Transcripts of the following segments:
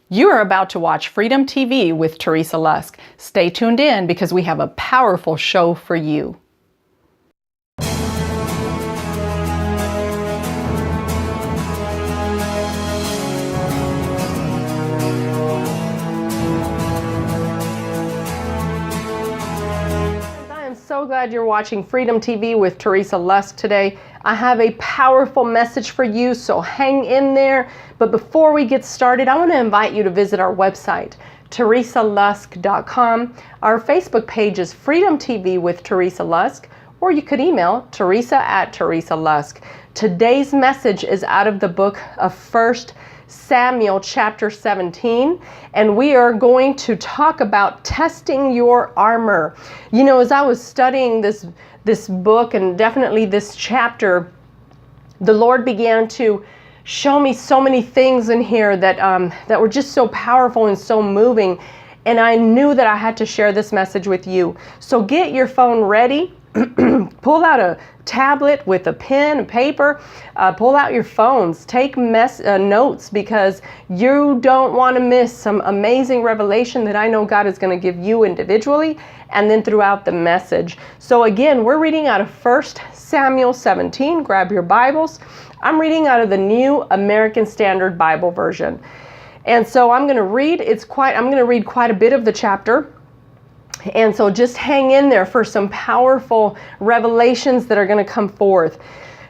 You are about to watch Freedom TV with Teresa Lusk. Stay tuned in because we have a powerful show for you. So glad you're watching Freedom TV with Teresa Lusk today. I have a powerful message for you, so hang in there. But before we get started, I want to invite you to visit our website, TeresaLusk.com. Our Facebook page is Freedom TV with Teresa Lusk, or you could email Teresa@TeresaLusk. Today's message is out of the book of 1 Samuel chapter 17, and we are going to talk about testing your armor. You know, as I was studying this book and definitely this chapter, the Lord began to show me so many things in here that were just so powerful and so moving, and I knew that I had to share this message with you. So get your phone ready. Pull out a tablet with a pen and paper. Pull out your phones. Take notes, because you don't want to miss some amazing revelation that I know God is going to give you individually and then throughout the message. So again, we're reading out of 1 Samuel 17. Grab your Bibles. I'm reading out of the New American Standard Bible Version. And so I'm going to read quite a bit of the chapter. And so just hang in there for some powerful revelations that are going to come forth.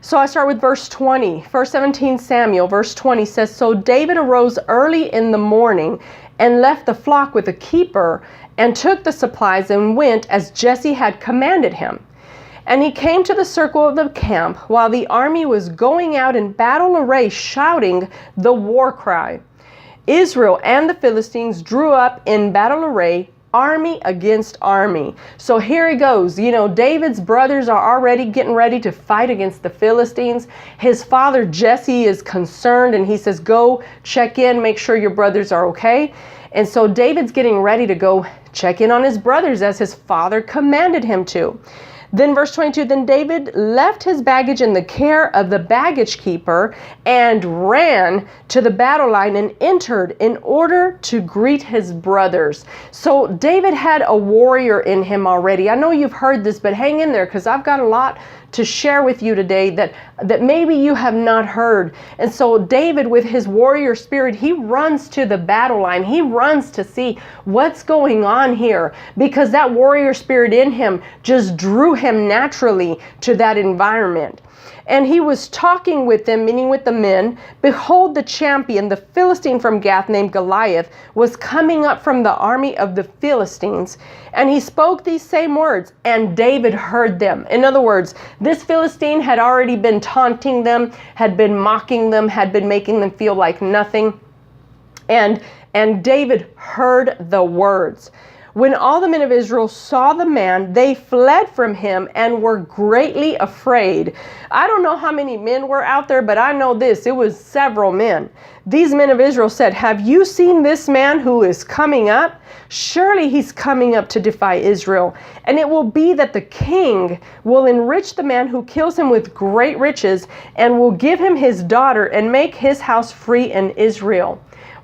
So I start with verse 20. 1 Samuel, verse 20 says, "So David arose early in the morning and left the flock with a keeper and took the supplies and went as Jesse had commanded him. And he came to the circle of the camp while the army was going out in battle array, shouting the war cry. Israel and the Philistines drew up in battle array, army against army." So here he goes. You know, David's brothers are already getting ready to fight against the Philistines. His father Jesse is concerned, and he says, "Go check in, make sure your brothers are okay." And so David's getting ready to go check in on his brothers as his father commanded him to. Then verse 22, "Then David left his baggage in the care of the baggage keeper and ran to the battle line and entered in order to greet his brothers." So David had a warrior in him already. I know you've heard this, but hang in there, because I've got a lot to share with you today that maybe you have not heard. And so David, with his warrior spirit, he runs to the battle line. He runs to see what's going on here, because that warrior spirit in him just drew him naturally to that environment. "And he was talking with them," meaning with the men. "Behold, the champion, the Philistine from Gath, named Goliath, was coming up from the army of the Philistines. And he spoke these same words, and David heard them." In other words, this Philistine had already been taunting them, had been mocking them, had been making them feel like nothing. And David heard the words. "When all the men of Israel saw the man, they fled from him and were greatly afraid." I don't know how many men were out there, but I know this. It was several men. "These men of Israel said, 'Have you seen this man who is coming up? Surely he's coming up to defy Israel. And it will be that the king will enrich the man who kills him with great riches and will give him his daughter and make his house free in Israel.'"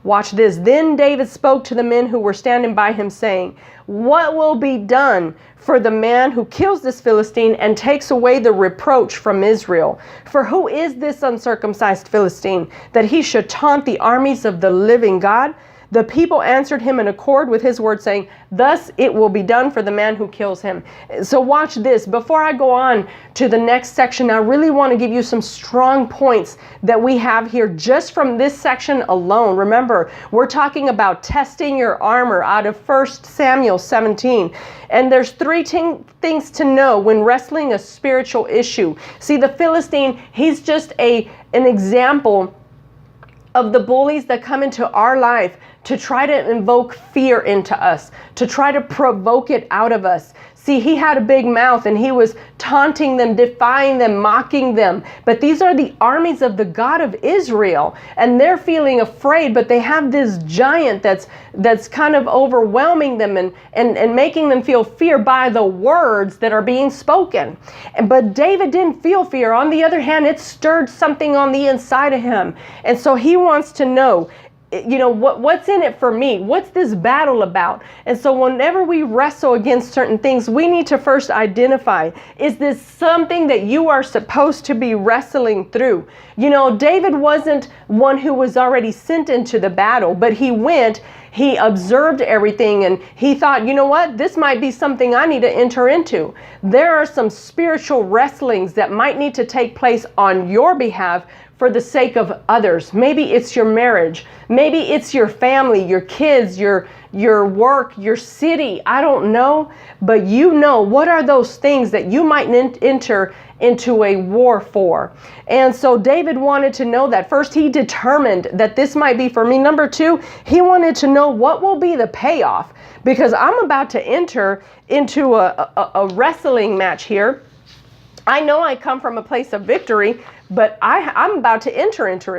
Watch this. "Then David spoke to the men who were standing by him, saying, 'What will be done for the man who kills this Philistine and takes away the reproach from Israel? For who is this uncircumcised Philistine, that he should taunt the armies of the living God?' The people answered him in accord with his word, saying, 'Thus it will be done for the man who kills him.'" So watch this. Before I go on to the next section, I really want to give you some strong points that we have here just from this section alone. Remember, we're talking about testing your armor out of 1 Samuel 17. And there's three things to know when wrestling a spiritual issue. See, the Philistine, he's just an example of the bullies that come into our life to try to invoke fear into us, to try to provoke it out of us. See, he had a big mouth and he was taunting them, defying them, mocking them. But these are the armies of the God of Israel, and they're feeling afraid, but they have this giant that's kind of overwhelming them and making them feel fear by the words that are being spoken. But David didn't feel fear. On the other hand, it stirred something on the inside of him. And so he wants to know, what's in it for me? What's this battle about? And so whenever we wrestle against certain things, we need to first identify, is this something that you are supposed to be wrestling through? David wasn't one who was already sent into the battle, but he observed everything, and he thought, you know what, this might be something I need to enter into. There are some spiritual wrestlings that might need to take place on your behalf for the sake of others. Maybe it's your marriage. Maybe it's your family, your kids, your work, your city. I don't know. But what are those things that you might enter into a war for? And so David wanted to know that. First, he determined that this might be for me. Number two, he wanted to know what will be the payoff, because I'm about to enter into a wrestling match here. I know I come from a place of victory, but I'm about to enter into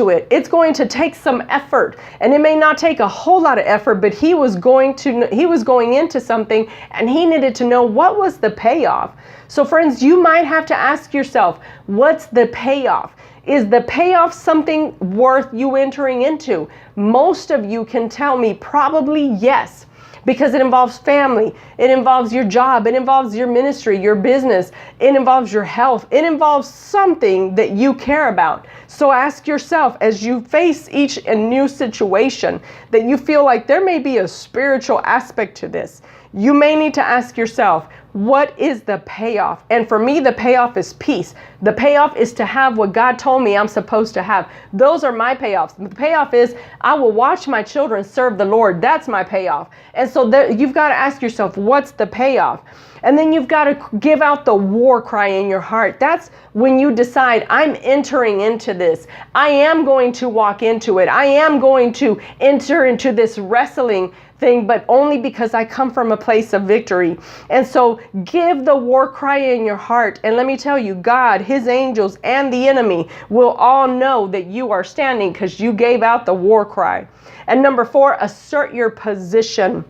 it. It's going to take some effort, and it may not take a whole lot of effort, but he was going into something, and he needed to know what was the payoff. So friends, you might have to ask yourself, what's the payoff? Is the payoff something worth you entering into? Most of you can tell me probably yes, because it involves family, it involves your job, it involves your ministry, your business, it involves your health, it involves something that you care about. So ask yourself, as you face each new situation that you feel like there may be a spiritual aspect to this, you may need to ask yourself, what is the payoff? And for me, the payoff is peace. The payoff is to have what God told me I'm supposed to have. Those are my payoffs. The payoff is I will watch my children serve the Lord. That's my payoff. And so you've got to ask yourself, what's the payoff? And then you've got to give out the war cry in your heart. That's when you decide, I'm entering into this. I am going to walk into it. I am going to enter into this wrestling thing, but only because I come from a place of victory. And so give the war cry in your heart. And let me tell you, God, his angels, and the enemy will all know that you are standing because you gave out the war cry. And number 4, assert your position.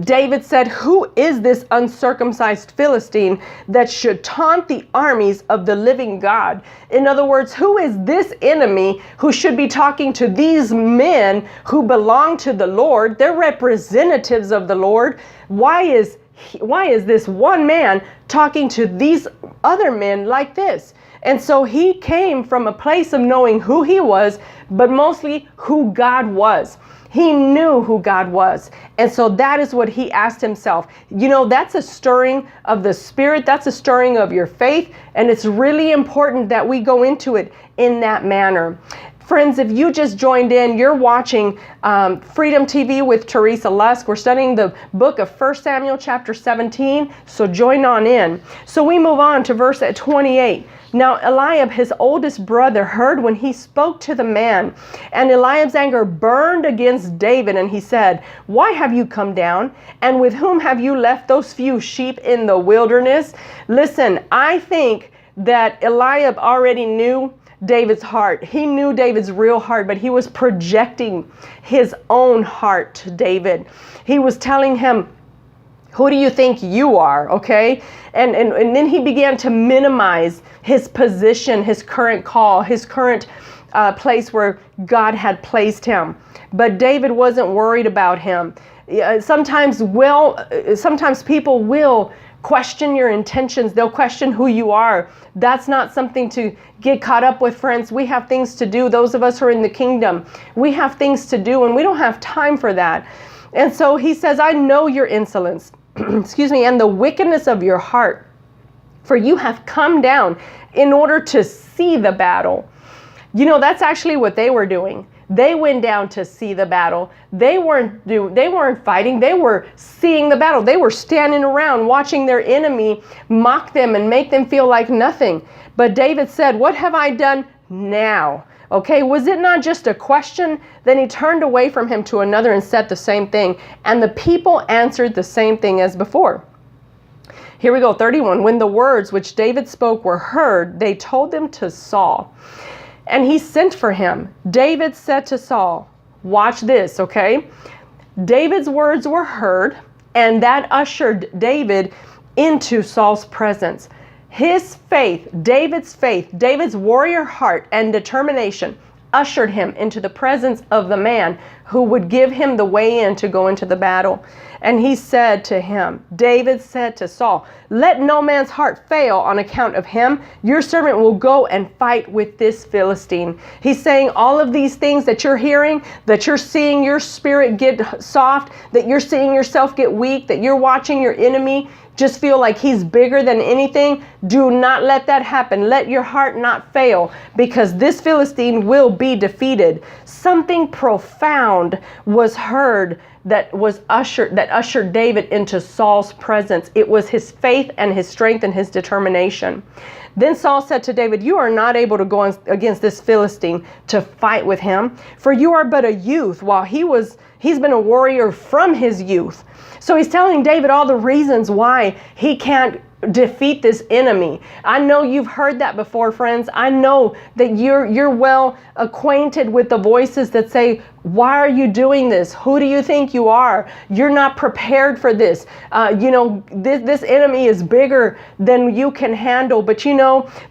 David said, who is this uncircumcised Philistine that should taunt the armies of the living God? In other words, who is this enemy who should be talking to these men who belong to the Lord? They're representatives of the Lord. Why is this one man talking to these other men like this? And so he came from a place of knowing who he was, but mostly who God was. He knew who God was. And so that is what he asked himself. That's a stirring of the spirit. That's a stirring of your faith. And it's really important that we go into it in that manner. Friends, if you just joined in, you're watching Freedom TV with Teresa Lusk. We're studying the book of 1 Samuel chapter 17. So join on in. So we move on to verse 28. Now Eliab, his oldest brother, heard when he spoke to the man, and Eliab's anger burned against David, and he said, why have you come down? And with whom have you left those few sheep in the wilderness? Listen, I think that Eliab already knew David's heart. He knew David's real heart, but he was projecting his own heart to David. He was telling him, who do you think you are? Okay. And then he began to minimize his position, his current call, his current place where God had placed him. But David wasn't worried about him. Sometimes people will question your intentions. They'll question who you are. That's not something to get caught up with, friends. We have things to do. Those of us who are in the kingdom, we have things to do, and we don't have time for that. And so he says, I know your insolence, and the wickedness of your heart, for you have come down in order to see the battle. That's actually what they were doing. They went down to see the battle. They weren't fighting. They were seeing the battle. They were standing around watching their enemy mock them and make them feel like nothing. But David said, what have I done now? Okay, was it not just a question? Then he turned away from him to another and said the same thing. And the people answered the same thing as before. Here we go, 31. When the words which David spoke were heard, they told them to Saul. And he sent for him. David said to Saul, watch this, okay? David's words were heard, and that ushered David into Saul's presence. His faith, David's warrior heart and determination ushered him into the presence of the man who would give him the way in to go into the battle. And he said to him, David said to Saul, let no man's heart fail on account of him. Your servant will go and fight with this Philistine. He's saying all of these things that you're hearing, that you're seeing your spirit get soft, that you're seeing yourself get weak, that you're watching your enemy just feel like he's bigger than anything. Do not let that happen. Let your heart not fail, because this Philistine will be defeated. Something profound was heard that ushered David into Saul's presence. It was his faith and his strength and his determination. Then Saul said to David, you are not able to go against this Philistine to fight with him, for you are but a youth, while he's been a warrior from his youth. So he's telling David all the reasons why he can't defeat this enemy. I know you've heard that before, friends. I know that you're well acquainted with the voices that say, why are you doing this? Who do you think you are? You're not prepared for this. This enemy is bigger than you can handle. But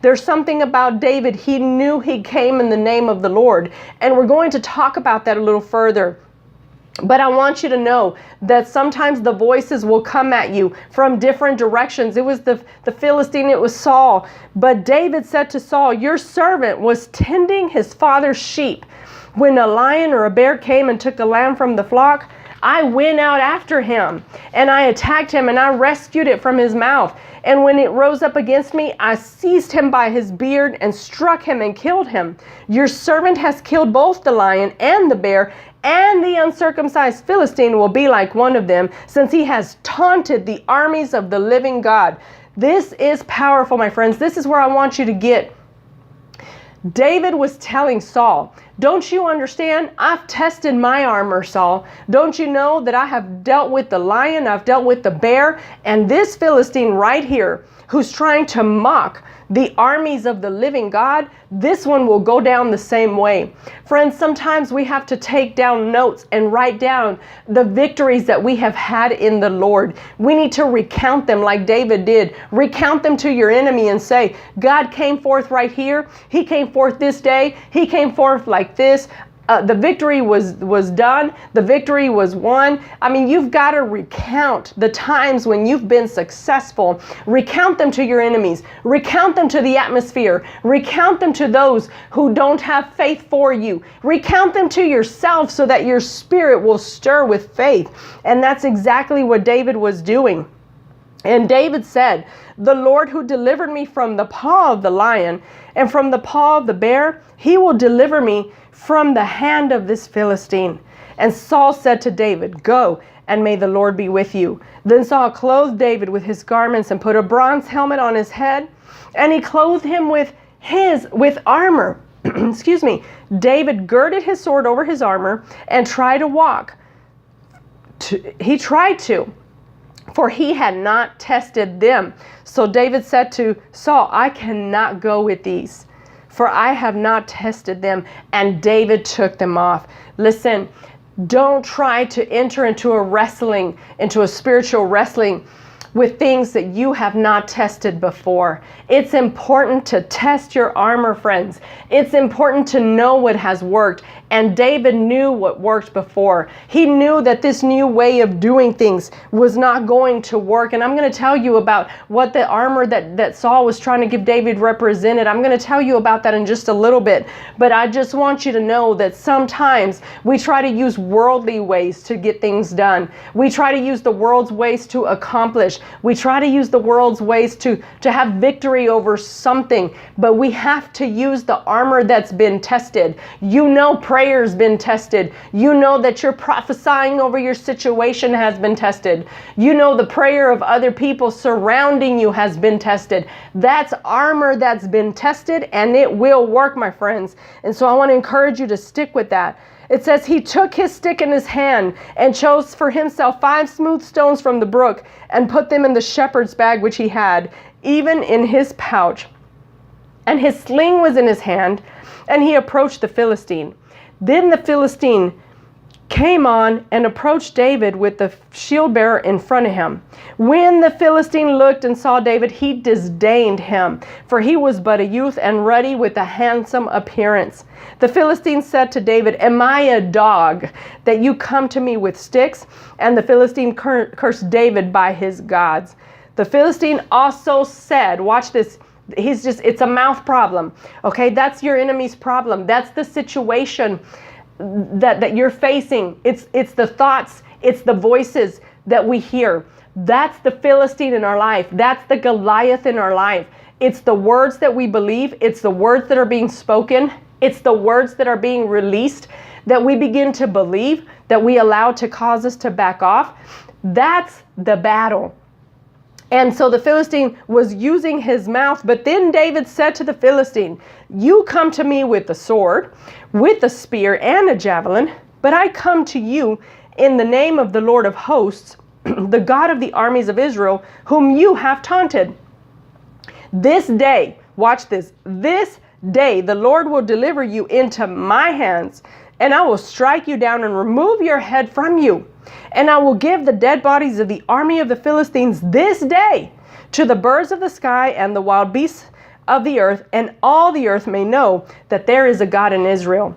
there's something about David. He knew he came in the name of the Lord. And we're going to talk about that a little further. But I want you to know that sometimes the voices will come at you from different directions. It was the Philistine, it was Saul. But David said to Saul, your servant was tending his father's sheep. When a lion or a bear came and took the lamb from the flock, I went out after him, and I attacked him, and I rescued it from his mouth. And when it rose up against me, I seized him by his beard and struck him and killed him. Your servant has killed both the lion and the bear, and the uncircumcised Philistine will be like one of them, since he has taunted the armies of the living God. This is powerful, my friends. This is where I want you to get. David was telling Saul, don't you understand? I've tested my armor, Saul. Don't you know that I have dealt with the lion, I've dealt with the bear, and this Philistine right here, who's trying to mock the armies of the living God, this one will go down the same way. Friends, sometimes we have to take down notes and write down the victories that we have had in the Lord. We need to recount them like David did. Recount them to your enemy and say, God came forth right here. He came forth this day. He came forth like this. The victory was done. The victory was won. I mean, you've got to recount the times when you've been successful. Recount them to your enemies. Recount them to the atmosphere. Recount them to those who don't have faith for you. Recount them to yourself so that your spirit will stir with faith. And that's exactly what David was doing. And David said, the Lord who delivered me from the paw of the lion and from the paw of the bear, he will deliver me from the hand of this Philistine. And Saul said to David, go, and may the Lord be with you. Then Saul clothed David with his garments and put a bronze helmet on his head, and he clothed him with armor. Excuse me. David girded his sword over his armor and tried to walk. He tried to, for he had not tested them. So David said to Saul, I cannot go with these, for I have not tested them. And David took them off. Listen, don't try to enter into a spiritual wrestling with things that you have not tested before. It's important to test your armor, friends. It's important to know what has worked. And David knew what worked before. He knew that this new way of doing things was not going to work. And I'm going to tell you about what the armor that Saul was trying to give David represented. I'm going to tell you about that in just a little bit. But I just want you to know that sometimes we try to use worldly ways to get things done. We try to use the world's ways to accomplish. We try to use the world's ways to have victory over something. But we have to use the armor that's been tested. Prayer's been tested. You know that your prophesying over your situation has been tested. You know the prayer of other people surrounding you has been tested. That's armor that's been tested, and it will work, my friends. And so I want to encourage you to stick with that. It says he took his stick in his hand and chose for himself 5 smooth stones from the brook and put them in the shepherd's bag which he had, even in his pouch. And his sling was in his hand, and he approached the Philistine. Then the Philistine came on and approached David with the shield bearer in front of him. When the Philistine looked and saw David, he disdained him, for he was but a youth and ruddy with a handsome appearance. The Philistine said to David, "Am I a dog that you come to me with sticks?" And the Philistine cursed David by his gods. The Philistine also said, watch this, it's a mouth problem. Okay, that's your enemy's problem. That's the situation that you're facing. It's the thoughts, it's the voices that we hear. That's the Philistine in our life. That's the Goliath in our life. It's the words that we believe. It's the words that are being spoken. It's the words that are being released that we begin to believe, that we allow to cause us to back off. That's the battle. And so the Philistine was using his mouth, but then David said to the Philistine, "You come to me with a sword, with a spear and a javelin, but I come to you in the name of the Lord of hosts, the God of the armies of Israel, whom you have taunted. This day," watch this, "this day the Lord will deliver you into my hands, and I will strike you down and remove your head from you. And I will give the dead bodies of the army of the Philistines this day to the birds of the sky and the wild beasts of the earth, and all the earth may know that there is a God in Israel."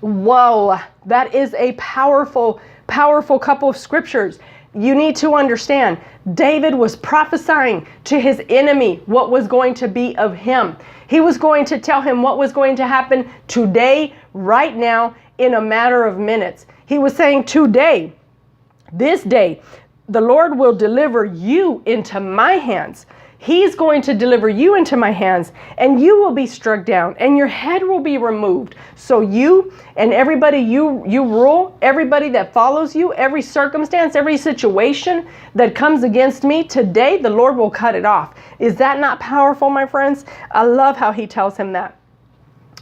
Whoa, that is a powerful, powerful couple of scriptures. You need to understand, David was prophesying to his enemy what was going to be of him. He was going to tell him what was going to happen today, right now, in a matter of minutes. He was saying, today, this day, the Lord will deliver you into my hands. He's going to deliver you into my hands, and you will be struck down, and your head will be removed. So you and everybody you rule, everybody that follows you, every circumstance, every situation that comes against me, today the Lord will cut it off. Is that not powerful, my friends? I love how he tells him that.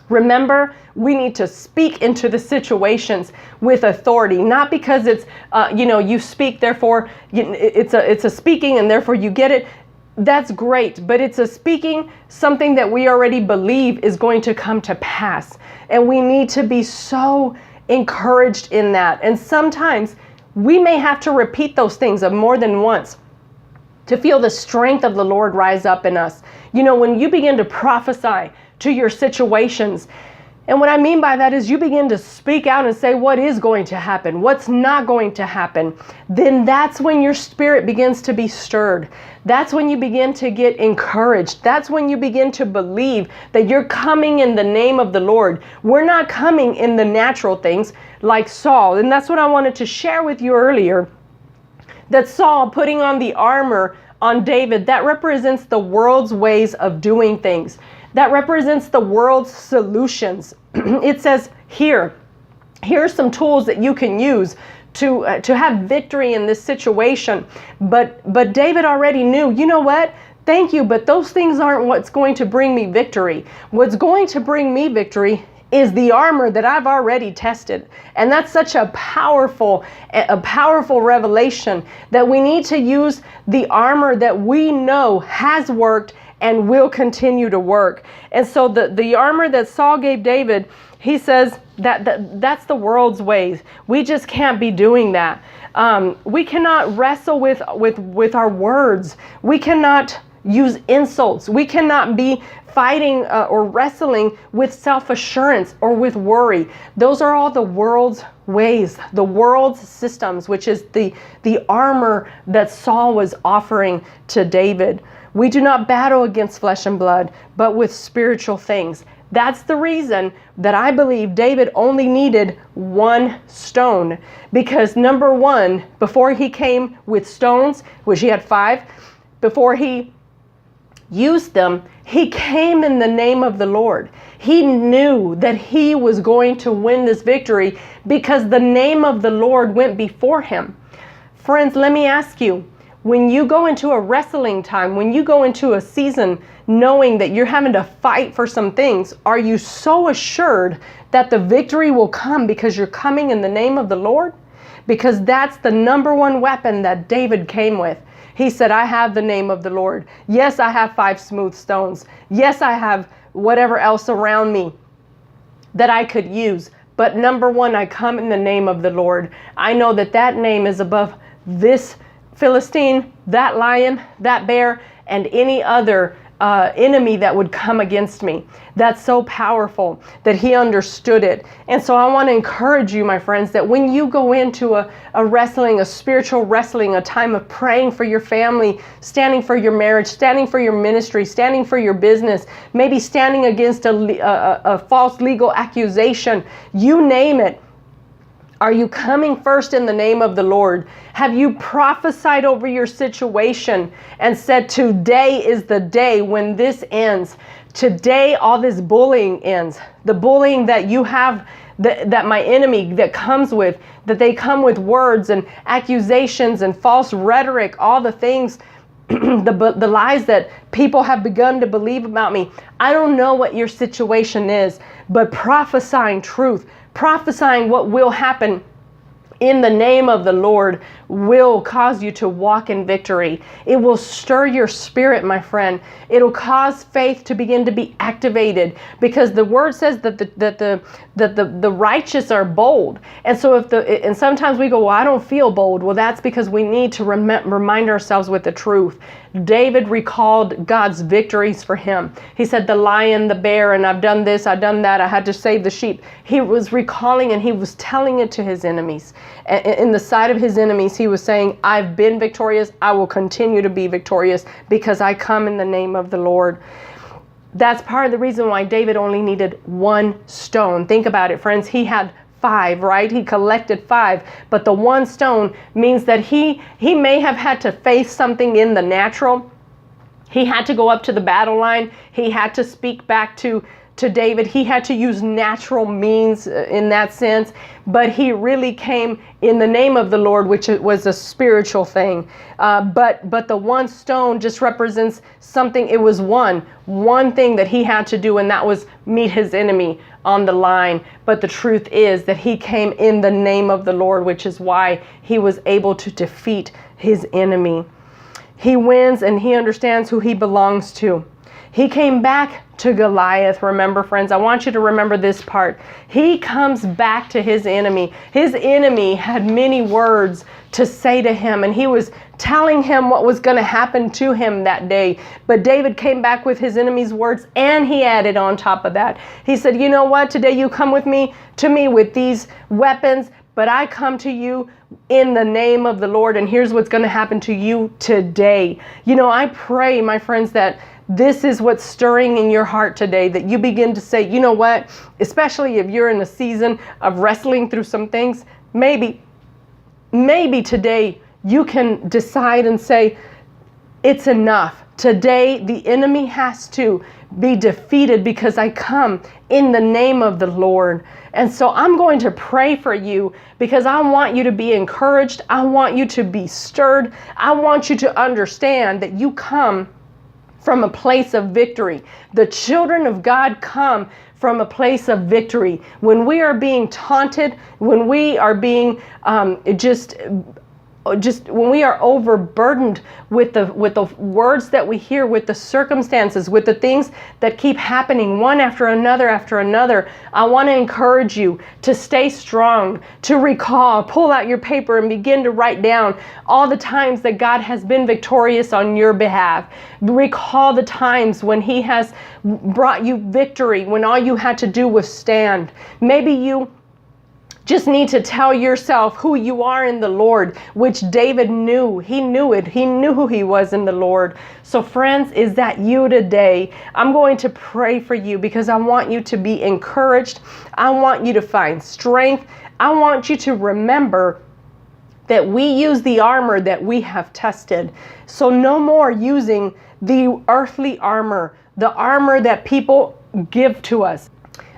Remember, we need to speak into the situations with authority, not because it's, you speak, therefore it's a speaking and therefore you get it. That's great, but it's a speaking, something that we already believe is going to come to pass. And we need to be so encouraged in that. And sometimes we may have to repeat those things more than once to feel the strength of the Lord rise up in us. When you begin to prophesy to your situations, and what I mean by that is you begin to speak out and say what is going to happen, what's not going to happen, then that's when your spirit begins to be stirred. That's when you begin to get encouraged. That's when you begin to believe that you're coming in the name of the Lord. We're not coming in the natural things like Saul. And that's what I wanted to share with you earlier. That Saul putting on the armor on David, that represents the world's ways of doing things. That represents the world's solutions. It says here's some tools that you can use to have victory in this situation. But David already knew, you know what? Thank you, but those things aren't what's going to bring me victory. What's going to bring me victory is the armor that I've already tested. And that's such a powerful revelation that we need to use the armor that we know has worked and will continue to work. And so the armor that Saul gave David, he says that's the world's ways. We just can't be doing that. We cannot wrestle with our words. We cannot use insults. We cannot be fighting or wrestling with self-assurance or with worry. Those are all the world's ways, the world's systems, which is the armor that Saul was offering to David. We do not battle against flesh and blood, but with spiritual things. That's the reason that I believe David only needed one stone. Because number one, before he came with stones, which he had 5, before he used them, he came in the name of the Lord. He knew that he was going to win this victory because the name of the Lord went before him. Friends, let me ask you, when you go into a wrestling time, when you go into a season knowing that you're having to fight for some things, are you so assured that the victory will come because you're coming in the name of the Lord? Because that's the number one weapon that David came with. He said, I have the name of the Lord. Yes, I have 5 smooth stones. Yes, I have whatever else around me that I could use. But number one, I come in the name of the Lord. I know that that name is above this Philistine, that lion, that bear, and any other enemy that would come against me. That's so powerful that he understood it. And so I want to encourage you, my friends, that when you go into a wrestling, a spiritual wrestling, a time of praying for your family, standing for your marriage, standing for your ministry, standing for your business, maybe standing against a false legal accusation, you name it. Are you coming first in the name of the Lord? Have you prophesied over your situation and said, today is the day when this ends? Today, all this bullying ends. The bullying that you have, that my enemy that comes with, that they come with words and accusations and false rhetoric, all the things, the lies that people have begun to believe about me. I don't know what your situation is, but prophesying truth, prophesying what will happen in the name of the Lord will cause you to walk in victory. It will stir your spirit, my friend. It'll cause faith to begin to be activated, because the word says that the righteous are bold. And so and sometimes we go, well, I don't feel bold. Well, that's because we need to remind ourselves with the truth. David recalled God's victories for him. He said, the lion, the bear, and I've done this, I've done that, I had to save the sheep. He was recalling and he was telling it to his enemies. In the sight of his enemies, he was saying, I've been victorious. I will continue to be victorious because I come in the name of the Lord. That's part of the reason why David only needed one stone. Think about it, friends. He had 5, right? He collected 5, but the one stone means that he may have had to face something in the natural. He had to go up to the battle line. He had to speak back to David. He had to use natural means in that sense, but he really came in the name of the Lord, which was a spiritual thing. But the one stone just represents something. It was one thing that he had to do, and that was meet his enemy on the line. But the truth is that he came in the name of the Lord, which is why he was able to defeat his enemy. He wins and he understands who he belongs to. He came back to Goliath. Remember, friends, I want you to remember this part. He comes back to his enemy. His enemy had many words to say to him, and he was telling him what was going to happen to him that day. But David came back with his enemy's words, and he added on top of that. He said, you know what? Today you come to me with these weapons, but I come to you in the name of the Lord, and here's what's going to happen to you today. You know, I pray, my friends, that this is what's stirring in your heart today, that you begin to say, you know what, especially if you're in a season of wrestling through some things, maybe today you can decide and say, it's enough. Today the enemy has to be defeated because I come in the name of the Lord. And so I'm going to pray for you because I want you to be encouraged. I want you to be stirred. I want you to understand that you come from a place of victory. The children of God come from a place of victory. When we are being taunted, when we are being when we are overburdened with the words that we hear, with the circumstances, with the things that keep happening one after another, I want to encourage you to stay strong, to recall, pull out your paper and begin to write down all the times that God has been victorious on your behalf. Recall the times when he has brought you victory, when all you had to do was stand. Maybe you just need to tell yourself who you are in the Lord, which David knew. He knew it. He knew who he was in the Lord. So friends, is that you today? I'm going to pray for you because I want you to be encouraged. I want you to find strength. I want you to remember that we use the armor that we have tested. So no more using the earthly armor, the armor that people give to us,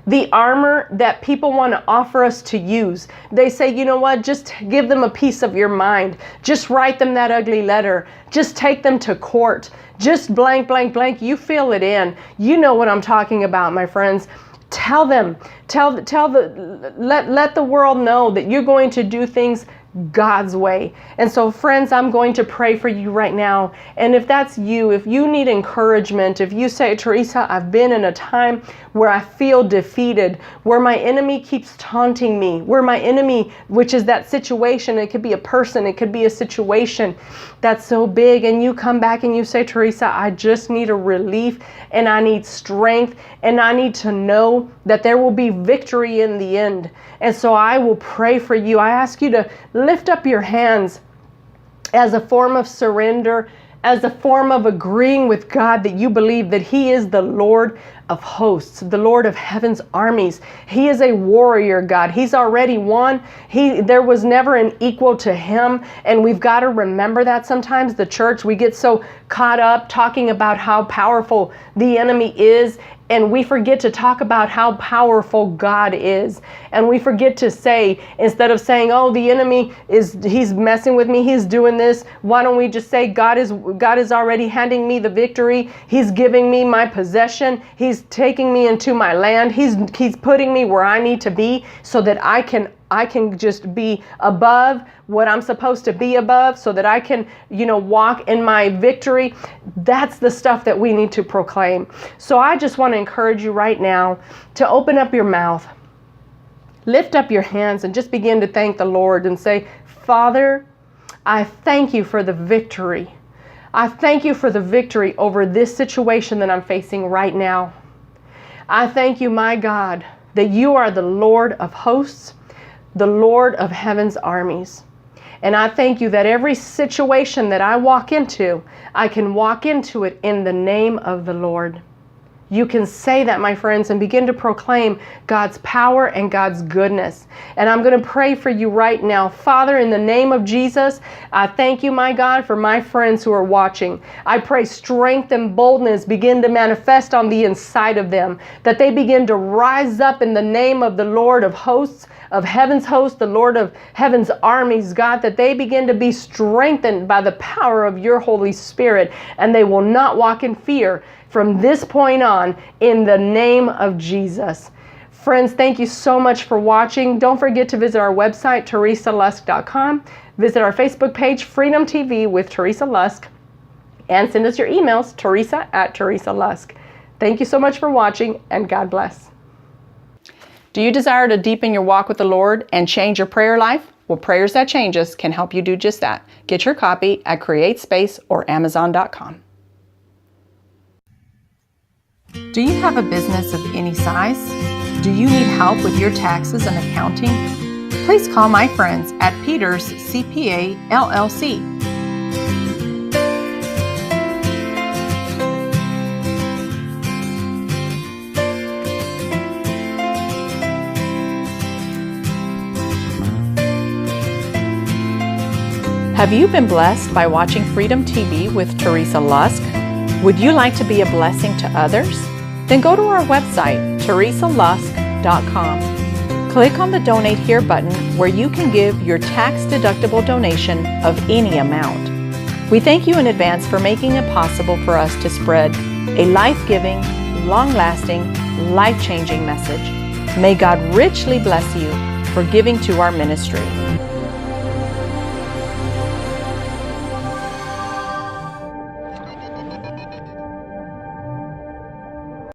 the armor that people want to offer us to use. They say, you know what, just give them a piece of your mind. Just write them that ugly letter. Just take them to court. Just blank, blank, blank. You fill it in. You know what I'm talking about, my friends. Tell them, let the world know that you're going to do things God's way. And so, friends, I'm going to pray for you right now. And if that's you, if you need encouragement, if you say, Teresa, I've been in a time where I feel defeated, where my enemy keeps taunting me, where my enemy, which is that situation, it could be a person, it could be a situation that's so big, and you come back and you say, Teresa, I just need a relief, and I need strength, and I need to know that there will be victory in the end. And so I will pray for you. I ask you to lift up your hands as a form of surrender, as a form of agreeing with God that you believe that He is the Lord of hosts, the Lord of heaven's armies. He is a warrior God. He's already won. There was never an equal to Him. And we've got to remember that sometimes the church, we get so caught up talking about how powerful the enemy is, and we forget to talk about how powerful God is. And we forget to say, instead of saying, oh, the enemy he's messing with me, he's doing this, why don't we just say, God is already handing me the victory. He's giving me my possession. He's taking me into my land. He's putting me where I need to be so that I can just be above what I'm supposed to be above, so that I can, walk in my victory. That's the stuff that we need to proclaim. So I just want to encourage you right now to open up your mouth, lift up your hands, and just begin to thank the Lord and say, Father, I thank you for the victory. I thank you for the victory over this situation that I'm facing right now. I thank you, my God, that you are the Lord of hosts, the Lord of heaven's armies. And I thank you that every situation that I walk into, I can walk into it in the name of the Lord. You can say that, my friends, and begin to proclaim God's power and God's goodness. And I'm going to pray for you right now. Father, in the name of Jesus, I thank you, my God, for my friends who are watching. I pray strength and boldness begin to manifest on the inside of them, that they begin to rise up in the name of the Lord of hosts, of heaven's host, the Lord of heaven's armies, God, that they begin to be strengthened by the power of your Holy Spirit, and they will not walk in fear from this point on, in the name of Jesus. Friends, thank you so much for watching. Don't forget to visit our website, TeresaLusk.com. Visit our Facebook page, Freedom TV with Teresa Lusk, and send us your emails, Teresa@TeresaLusk. Thank you so much for watching, and God bless. Do you desire to deepen your walk with the Lord and change your prayer life? Well, Prayers That Change Us can help you do just that. Get your copy at CreateSpace or Amazon.com. Do you have a business of any size? Do you need help with your taxes and accounting? Please call my friends at Peters CPA LLC. Have you been blessed by watching Freedom TV with Teresa Lusk? Would you like to be a blessing to others? Then go to our website, TeresaLusk.com. Click on the Donate Here button where you can give your tax-deductible donation of any amount. We thank you in advance for making it possible for us to spread a life-giving, long-lasting, life-changing message. May God richly bless you for giving to our ministry.